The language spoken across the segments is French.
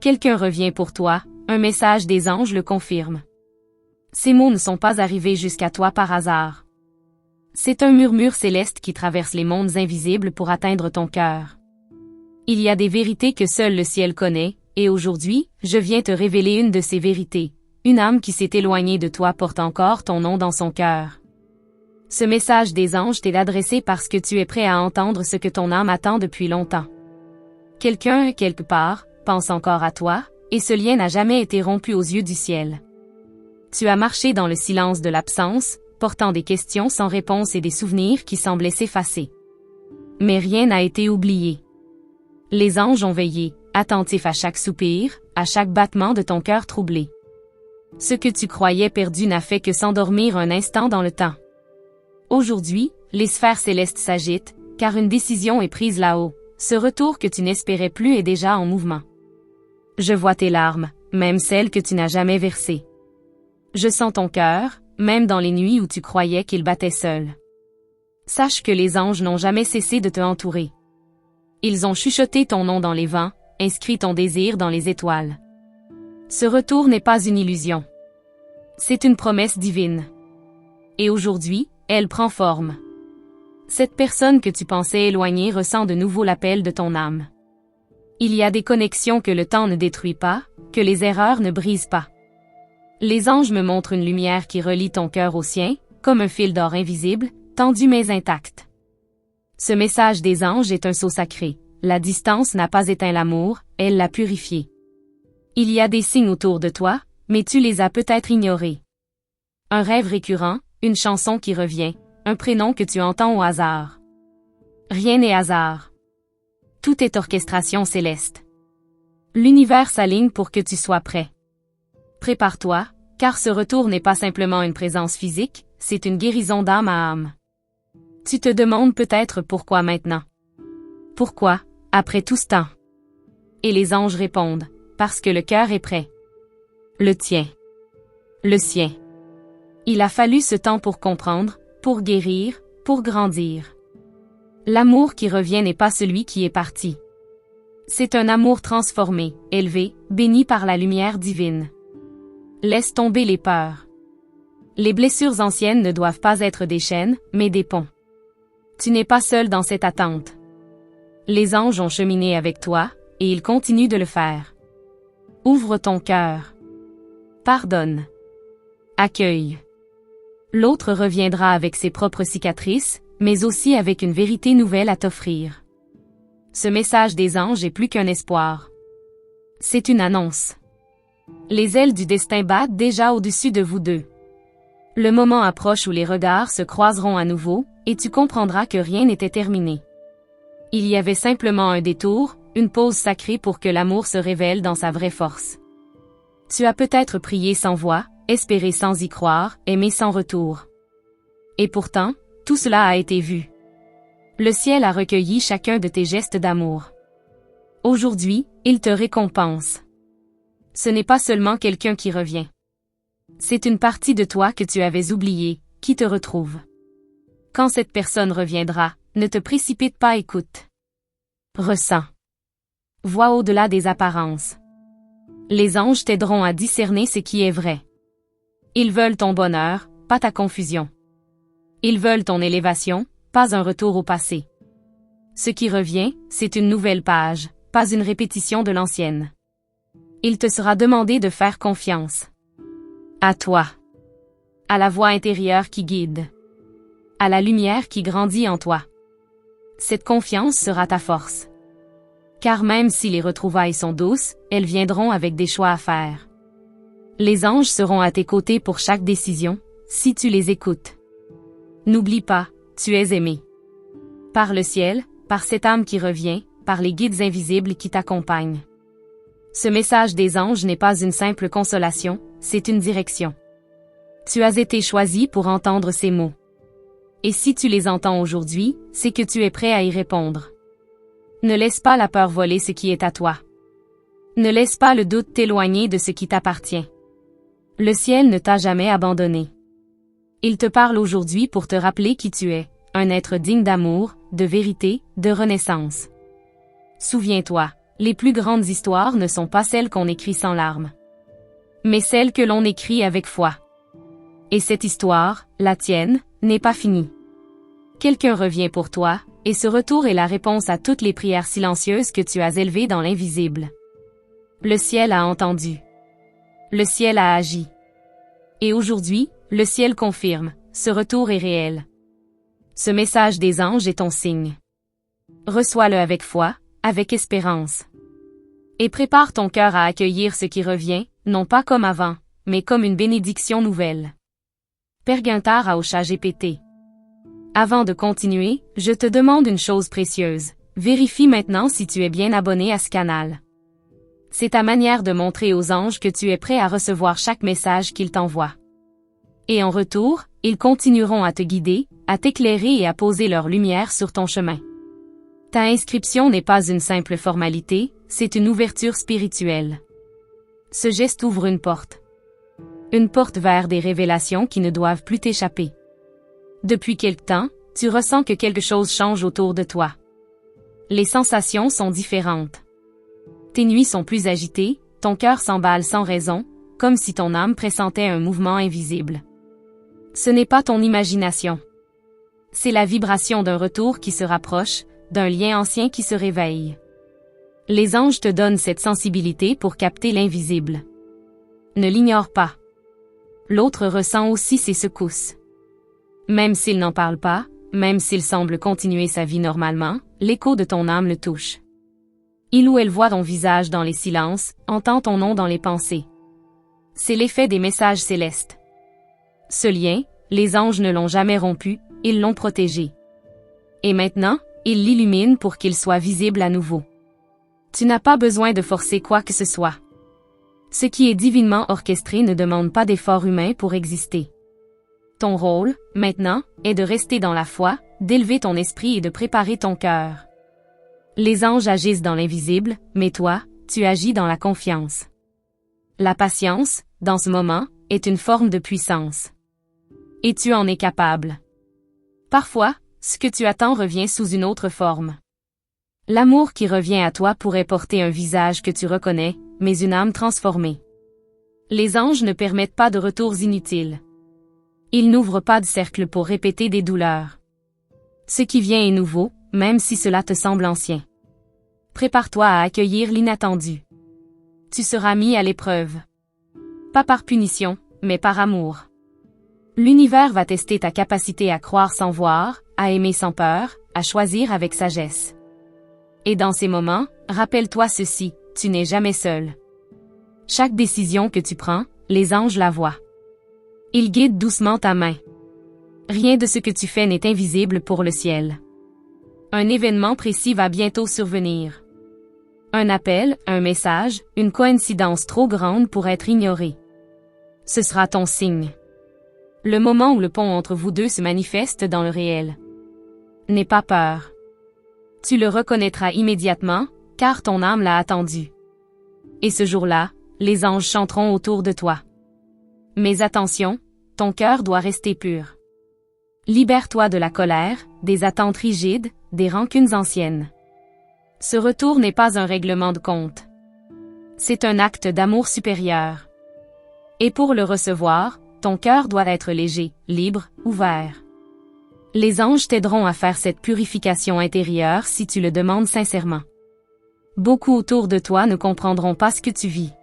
Quelqu'un revient pour toi, un message des anges le confirme. Ces mots ne sont pas arrivés jusqu'à toi par hasard. C'est un murmure céleste qui traverse les mondes invisibles pour atteindre ton cœur. Il y a des vérités que seul le ciel connaît, et aujourd'hui, je viens te révéler une de ces vérités. Une âme qui s'est éloignée de toi porte encore ton nom dans son cœur. Ce message des anges t'est adressé parce que tu es prêt à entendre ce que ton âme attend depuis longtemps. Quelqu'un, quelque part, pense encore à toi, et ce lien n'a jamais été rompu aux yeux du ciel. Tu as marché dans le silence de l'absence, portant des questions sans réponse et des souvenirs qui semblaient s'effacer. Mais rien n'a été oublié. Les anges ont veillé, attentifs à chaque soupir, à chaque battement de ton cœur troublé. Ce que tu croyais perdu n'a fait que s'endormir un instant dans le temps. Aujourd'hui, les sphères célestes s'agitent, car une décision est prise là-haut. Ce retour que tu n'espérais plus est déjà en mouvement. Je vois tes larmes, même celles que tu n'as jamais versées. Je sens ton cœur, même dans les nuits où tu croyais qu'il battait seul. Sache que les anges n'ont jamais cessé de te entourer. Ils ont chuchoté ton nom dans les vents, inscrit ton désir dans les étoiles. Ce retour n'est pas une illusion. C'est une promesse divine. Et aujourd'hui, elle prend forme. Cette personne que tu pensais éloignée ressent de nouveau l'appel de ton âme. Il y a des connexions que le temps ne détruit pas, que les erreurs ne brisent pas. Les anges me montrent une lumière qui relie ton cœur au sien, comme un fil d'or invisible, tendu mais intact. Ce message des anges est un sceau sacré. La distance n'a pas éteint l'amour, elle l'a purifié. Il y a des signes autour de toi, mais tu les as peut-être ignorés. Un rêve récurrent, une chanson qui revient, un prénom que tu entends au hasard. Rien n'est hasard. Tout est orchestration céleste. L'univers s'aligne pour que tu sois prêt. Prépare-toi, car ce retour n'est pas simplement une présence physique, c'est une guérison d'âme à âme. Tu te demandes peut-être pourquoi maintenant. Pourquoi, après tout ce temps? Et les anges répondent, parce que le cœur est prêt. Le tien. Le sien. Il a fallu ce temps pour comprendre, pour guérir, pour grandir. L'amour qui revient n'est pas celui qui est parti. C'est un amour transformé, élevé, béni par la lumière divine. Laisse tomber les peurs. Les blessures anciennes ne doivent pas être des chaînes, mais des ponts. Tu n'es pas seul dans cette attente. Les anges ont cheminé avec toi, et ils continuent de le faire. Ouvre ton cœur. Pardonne. Accueille. L'autre reviendra avec ses propres cicatrices, mais aussi avec une vérité nouvelle à t'offrir. Ce message des anges est plus qu'un espoir. C'est une annonce. Les ailes du destin battent déjà au-dessus de vous deux. Le moment approche où les regards se croiseront à nouveau, et tu comprendras que rien n'était terminé. Il y avait simplement un détour, une pause sacrée pour que l'amour se révèle dans sa vraie force. Tu as peut-être prié sans voix, espéré sans y croire, aimé sans retour. Et pourtant, tout cela a été vu. Le ciel a recueilli chacun de tes gestes d'amour. Aujourd'hui, il te récompense. Ce n'est pas seulement quelqu'un qui revient. C'est une partie de toi que tu avais oubliée, qui te retrouve. Quand cette personne reviendra, ne te précipite pas, écoute. Ressens. Vois au-delà des apparences. Les anges t'aideront à discerner ce qui est vrai. Ils veulent ton bonheur, pas ta confusion. Ils veulent ton élévation, pas un retour au passé. Ce qui revient, c'est une nouvelle page, pas une répétition de l'ancienne. Il te sera demandé de faire confiance. À toi. À la voix intérieure qui guide. À la lumière qui grandit en toi. Cette confiance sera ta force. Car même si les retrouvailles sont douces, elles viendront avec des choix à faire. Les anges seront à tes côtés pour chaque décision, si tu les écoutes. N'oublie pas, tu es aimé. Par le ciel, par cette âme qui revient, par les guides invisibles qui t'accompagnent. Ce message des anges n'est pas une simple consolation, c'est une direction. Tu as été choisi pour entendre ces mots. Et si tu les entends aujourd'hui, c'est que tu es prêt à y répondre. Ne laisse pas la peur voler ce qui est à toi. Ne laisse pas le doute t'éloigner de ce qui t'appartient. Le ciel ne t'a jamais abandonné. Il te parle aujourd'hui pour te rappeler qui tu es, un être digne d'amour, de vérité, de renaissance. Souviens-toi, Les plus grandes histoires ne sont pas celles qu'on écrit sans larmes, mais celles que l'on écrit avec foi. Et cette histoire, la tienne, n'est pas finie. Quelqu'un revient pour toi, et ce retour est la réponse à toutes les prières silencieuses que tu as élevées dans l'invisible. Le ciel a entendu. Le ciel a agi. Et aujourd'hui, le ciel confirme, ce retour est réel. Ce message des anges est ton signe. Reçois-le avec foi, avec espérance. Et prépare ton cœur à accueillir ce qui revient, non pas comme avant, mais comme une bénédiction nouvelle. Père Guintard à ChatGPT. Avant de continuer, je te demande une chose précieuse. Vérifie maintenant si tu es bien abonné à ce canal. C'est ta manière de montrer aux anges que tu es prêt à recevoir chaque message qu'ils t'envoient. Et en retour, ils continueront à te guider, à t'éclairer et à poser leur lumière sur ton chemin. Ta inscription n'est pas une simple formalité, c'est une ouverture spirituelle. Ce geste ouvre une porte. Une porte vers des révélations qui ne doivent plus t'échapper. Depuis quelque temps, tu ressens que quelque chose change autour de toi. Les sensations sont différentes. Tes nuits sont plus agitées, ton cœur s'emballe sans raison, comme si ton âme pressentait un mouvement invisible. Ce n'est pas ton imagination. C'est la vibration d'un retour qui se rapproche, d'un lien ancien qui se réveille. Les anges te donnent cette sensibilité pour capter l'invisible. Ne l'ignore pas. L'autre ressent aussi ces secousses. Même s'il n'en parle pas, même s'il semble continuer sa vie normalement, l'écho de ton âme le touche. Il ou elle voit ton visage dans les silences, entend ton nom dans les pensées. C'est l'effet des messages célestes. Ce lien, les anges ne l'ont jamais rompu, ils l'ont protégé. Et maintenant, ils l'illuminent pour qu'il soit visible à nouveau. Tu n'as pas besoin de forcer quoi que ce soit. Ce qui est divinement orchestré ne demande pas d'effort humain pour exister. Ton rôle, maintenant, est de rester dans la foi, d'élever ton esprit et de préparer ton cœur. Les anges agissent dans l'invisible, mais toi, tu agis dans la confiance. La patience, dans ce moment, est une forme de puissance. Et tu en es capable. Parfois, ce que tu attends revient sous une autre forme. L'amour qui revient à toi pourrait porter un visage que tu reconnais, mais une âme transformée. Les anges ne permettent pas de retours inutiles. Ils n'ouvrent pas de cercle pour répéter des douleurs. Ce qui vient est nouveau, même si cela te semble ancien. Prépare-toi à accueillir l'inattendu. Tu seras mis à l'épreuve. Pas par punition, mais par amour. L'univers va tester ta capacité à croire sans voir, à aimer sans peur, à choisir avec sagesse. Et dans ces moments, rappelle-toi ceci, tu n'es jamais seul. Chaque décision que tu prends, les anges la voient. Ils guident doucement ta main. Rien de ce que tu fais n'est invisible pour le ciel. Un événement précis va bientôt survenir. Un appel, un message, une coïncidence trop grande pour être ignorée. Ce sera ton signe. Le moment où le pont entre vous deux se manifeste dans le réel. N'aie pas peur. Tu le reconnaîtras immédiatement, car ton âme l'a attendu. Et ce jour-là, les anges chanteront autour de toi. Mais attention, ton cœur doit rester pur. Libère-toi de la colère, des attentes rigides, des rancunes anciennes. Ce retour n'est pas un règlement de compte. C'est un acte d'amour supérieur. Et pour le recevoir, ton cœur doit être léger, libre, ouvert. Les anges t'aideront à faire cette purification intérieure si tu le demandes sincèrement. Beaucoup autour de toi ne comprendront pas ce que tu vis.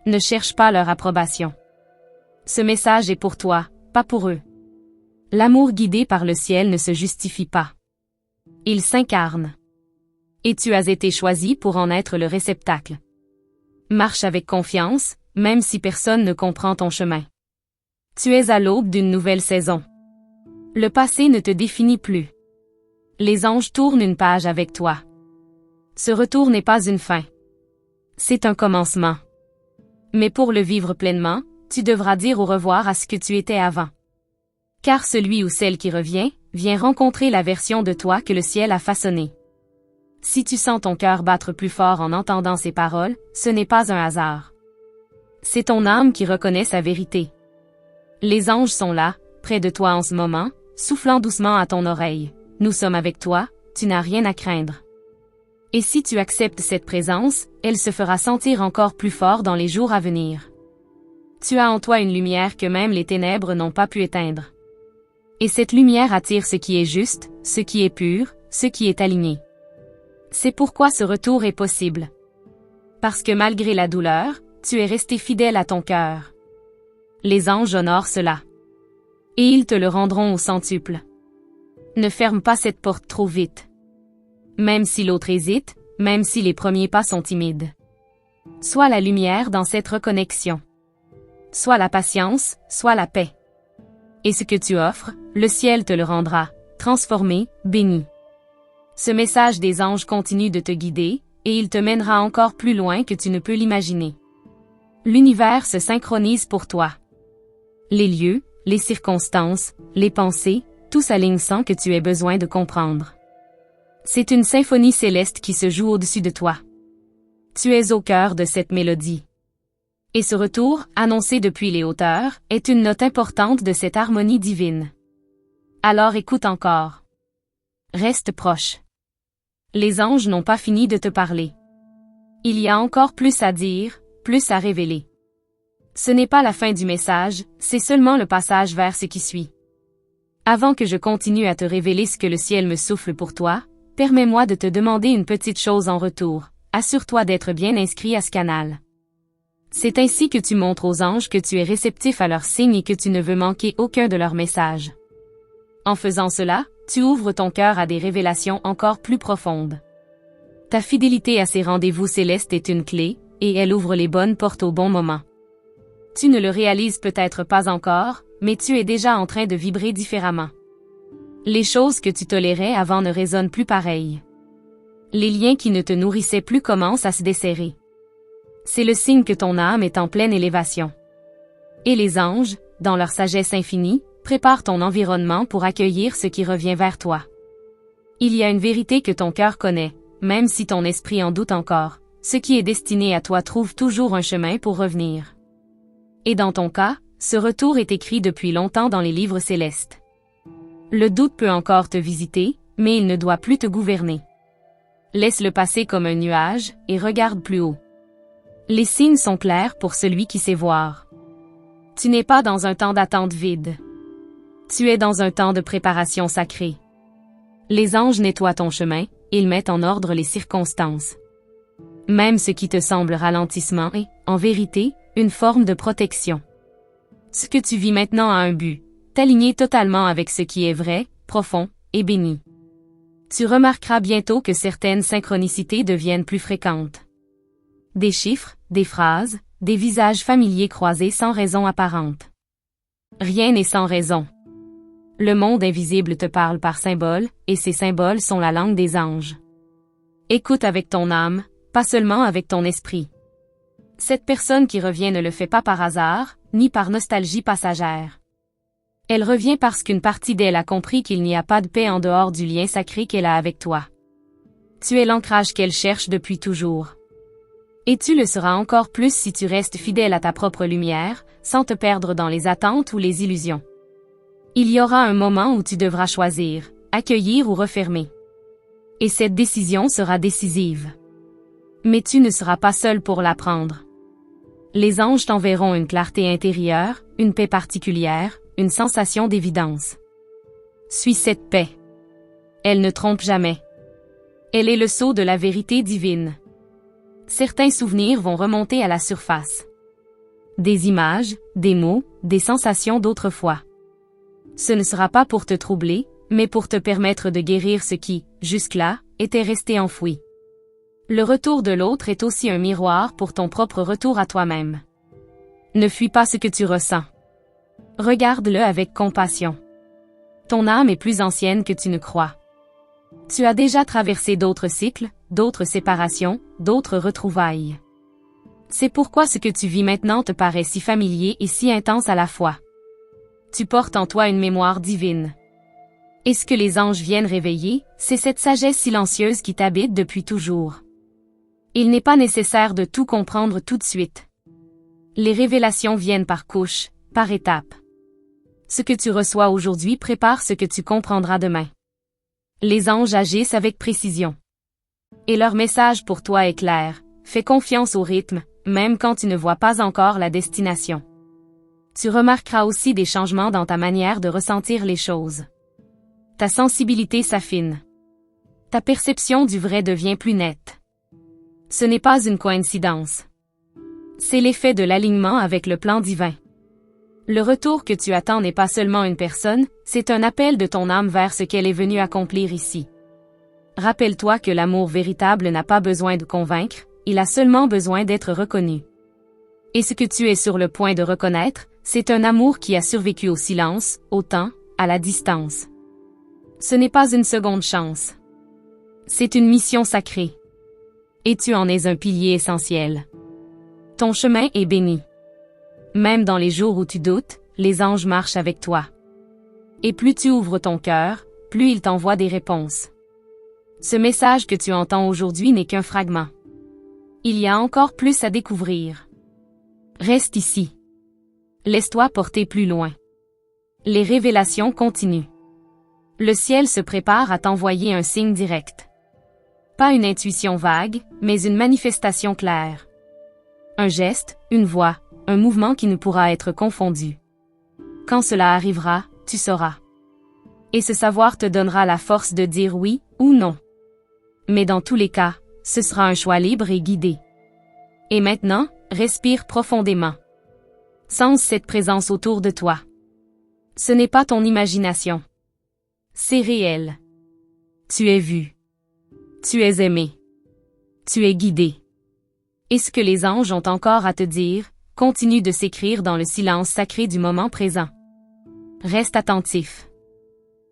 Ne cherche pas leur approbation. Ce message est pour toi, pas pour eux. L'amour guidé par le ciel ne se justifie pas. Il s'incarne. Et tu as été choisi pour en être le réceptacle. Marche avec confiance, même si personne ne comprend ton chemin. Tu es à l'aube d'une nouvelle saison. Le passé ne te définit plus. Les anges tournent une page avec toi. Ce retour n'est pas une fin. C'est un commencement. Mais pour le vivre pleinement, tu devras dire au revoir à ce que tu étais avant. Car celui ou celle qui revient, vient rencontrer la version de toi que le ciel a façonnée. Si tu sens ton cœur battre plus fort en entendant ces paroles, ce n'est pas un hasard. C'est ton âme qui reconnaît sa vérité. Les anges sont là, près de toi en ce moment, soufflant doucement à ton oreille. Nous sommes avec toi, tu n'as rien à craindre. Et si tu acceptes cette présence, elle se fera sentir encore plus fort dans les jours à venir. Tu as en toi une lumière que même les ténèbres n'ont pas pu éteindre. Et cette lumière attire ce qui est juste, ce qui est pur, ce qui est aligné. C'est pourquoi ce retour est possible. Parce que malgré la douleur, tu es resté fidèle à ton cœur. Les anges honorent cela. Et ils te le rendront au centuple. Ne ferme pas cette porte trop vite. Même si l'autre hésite, même si les premiers pas sont timides. Sois la lumière dans cette reconnexion. Sois la patience, sois la paix. Et ce que tu offres, le ciel te le rendra, transformé, béni. Ce message des anges continue de te guider, et il te mènera encore plus loin que tu ne peux l'imaginer. L'univers se synchronise pour toi. Les lieux, les circonstances, les pensées, tout s'aligne sans que tu aies besoin de comprendre. C'est une symphonie céleste qui se joue au-dessus de toi. Tu es au cœur de cette mélodie. Et ce retour, annoncé depuis les hauteurs, est une note importante de cette harmonie divine. Alors écoute encore. Reste proche. Les anges n'ont pas fini de te parler. Il y a encore plus à dire, plus à révéler. Ce n'est pas la fin du message, c'est seulement le passage vers ce qui suit. Avant que je continue à te révéler ce que le ciel me souffle pour toi, permets-moi de te demander une petite chose en retour. Assure-toi d'être bien inscrit à ce canal. C'est ainsi que tu montres aux anges que tu es réceptif à leurs signes et que tu ne veux manquer aucun de leurs messages. En faisant cela, tu ouvres ton cœur à des révélations encore plus profondes. Ta fidélité à ces rendez-vous célestes est une clé, et elle ouvre les bonnes portes au bon moment. Tu ne le réalises peut-être pas encore, mais tu es déjà en train de vibrer différemment. Les choses que tu tolérais avant ne résonnent plus pareilles. Les liens qui ne te nourrissaient plus commencent à se desserrer. C'est le signe que ton âme est en pleine élévation. Et les anges, dans leur sagesse infinie, préparent ton environnement pour accueillir ce qui revient vers toi. Il y a une vérité que ton cœur connaît, même si ton esprit en doute encore. Ce qui est destiné à toi trouve toujours un chemin pour revenir. Et dans ton cas, ce retour est écrit depuis longtemps dans les livres célestes. Le doute peut encore te visiter, mais il ne doit plus te gouverner. Laisse-le passer comme un nuage, et regarde plus haut. Les signes sont clairs pour celui qui sait voir. Tu n'es pas dans un temps d'attente vide. Tu es dans un temps de préparation sacrée. Les anges nettoient ton chemin, ils mettent en ordre les circonstances. Même ce qui te semble ralentissement est, en vérité, une forme de protection. Ce que tu vis maintenant a un but, t'aligner totalement avec ce qui est vrai, profond, et béni. Tu remarqueras bientôt que certaines synchronicités deviennent plus fréquentes. Des chiffres, des phrases, des visages familiers croisés sans raison apparente. Rien n'est sans raison. Le monde invisible te parle par symboles, et ces symboles sont la langue des anges. Écoute avec ton âme, pas seulement avec ton esprit. Cette personne qui revient ne le fait pas par hasard, ni par nostalgie passagère. Elle revient parce qu'une partie d'elle a compris qu'il n'y a pas de paix en dehors du lien sacré qu'elle a avec toi. Tu es l'ancrage qu'elle cherche depuis toujours. Et tu le seras encore plus si tu restes fidèle à ta propre lumière, sans te perdre dans les attentes ou les illusions. Il y aura un moment où tu devras choisir, accueillir ou refermer. Et cette décision sera décisive. Mais tu ne seras pas seul pour la prendre. Les anges t'enverront une clarté intérieure, une paix particulière, une sensation d'évidence. Suis cette paix. Elle ne trompe jamais. Elle est le sceau de la vérité divine. Certains souvenirs vont remonter à la surface. Des images, des mots, des sensations d'autrefois. Ce ne sera pas pour te troubler, mais pour te permettre de guérir ce qui, jusque-là, était resté enfoui. Le retour de l'autre est aussi un miroir pour ton propre retour à toi-même. Ne fuis pas ce que tu ressens. Regarde-le avec compassion. Ton âme est plus ancienne que tu ne crois. Tu as déjà traversé d'autres cycles, d'autres séparations, d'autres retrouvailles. C'est pourquoi ce que tu vis maintenant te paraît si familier et si intense à la fois. Tu portes en toi une mémoire divine. Et ce que les anges viennent réveiller, c'est cette sagesse silencieuse qui t'habite depuis toujours. Il n'est pas nécessaire de tout comprendre tout de suite. Les révélations viennent par couches, par étapes. Ce que tu reçois aujourd'hui prépare ce que tu comprendras demain. Les anges agissent avec précision. Et leur message pour toi est clair. Fais confiance au rythme, même quand tu ne vois pas encore la destination. Tu remarqueras aussi des changements dans ta manière de ressentir les choses. Ta sensibilité s'affine. Ta perception du vrai devient plus nette. Ce n'est pas une coïncidence. C'est l'effet de l'alignement avec le plan divin. Le retour que tu attends n'est pas seulement une personne, c'est un appel de ton âme vers ce qu'elle est venue accomplir ici. Rappelle-toi que l'amour véritable n'a pas besoin de convaincre, il a seulement besoin d'être reconnu. Et ce que tu es sur le point de reconnaître, c'est un amour qui a survécu au silence, au temps, à la distance. Ce n'est pas une seconde chance. C'est une mission sacrée. Et tu en es un pilier essentiel. Ton chemin est béni. Même dans les jours où tu doutes, les anges marchent avec toi. Et plus tu ouvres ton cœur, plus ils t'envoient des réponses. Ce message que tu entends aujourd'hui n'est qu'un fragment. Il y a encore plus à découvrir. Reste ici. Laisse-toi porter plus loin. Les révélations continuent. Le ciel se prépare à t'envoyer un signe direct. Pas une intuition vague, mais une manifestation claire. Un geste, une voix, un mouvement qui ne pourra être confondu. Quand cela arrivera, tu sauras. Et ce savoir te donnera la force de dire oui ou non. Mais dans tous les cas, ce sera un choix libre et guidé. Et maintenant, respire profondément. Sens cette présence autour de toi. Ce n'est pas ton imagination. C'est réel. Tu es vu. Tu es aimé. Tu es guidé. Et ce que les anges ont encore à te dire, continue de s'écrire dans le silence sacré du moment présent. Reste attentif.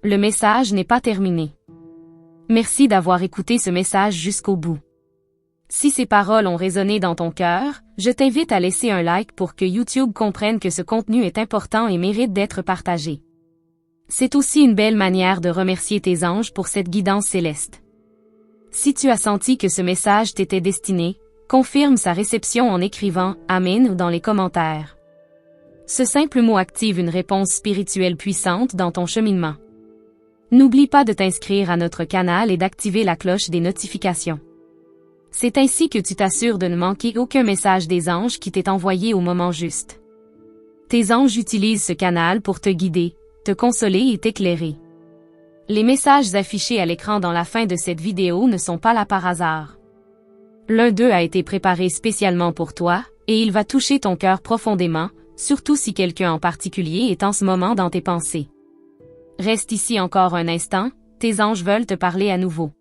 Le message n'est pas terminé. Merci d'avoir écouté ce message jusqu'au bout. Si ces paroles ont résonné dans ton cœur, je t'invite à laisser un like pour que YouTube comprenne que ce contenu est important et mérite d'être partagé. C'est aussi une belle manière de remercier tes anges pour cette guidance céleste. Si tu as senti que ce message t'était destiné, confirme sa réception en écrivant « Amen » dans les commentaires. Ce simple mot active une réponse spirituelle puissante dans ton cheminement. N'oublie pas de t'inscrire à notre canal et d'activer la cloche des notifications. C'est ainsi que tu t'assures de ne manquer aucun message des anges qui t'est envoyé au moment juste. Tes anges utilisent ce canal pour te guider, te consoler et t'éclairer. Les messages affichés à l'écran dans la fin de cette vidéo ne sont pas là par hasard. L'un d'eux a été préparé spécialement pour toi, et il va toucher ton cœur profondément, surtout si quelqu'un en particulier est en ce moment dans tes pensées. Reste ici encore un instant, tes anges veulent te parler à nouveau.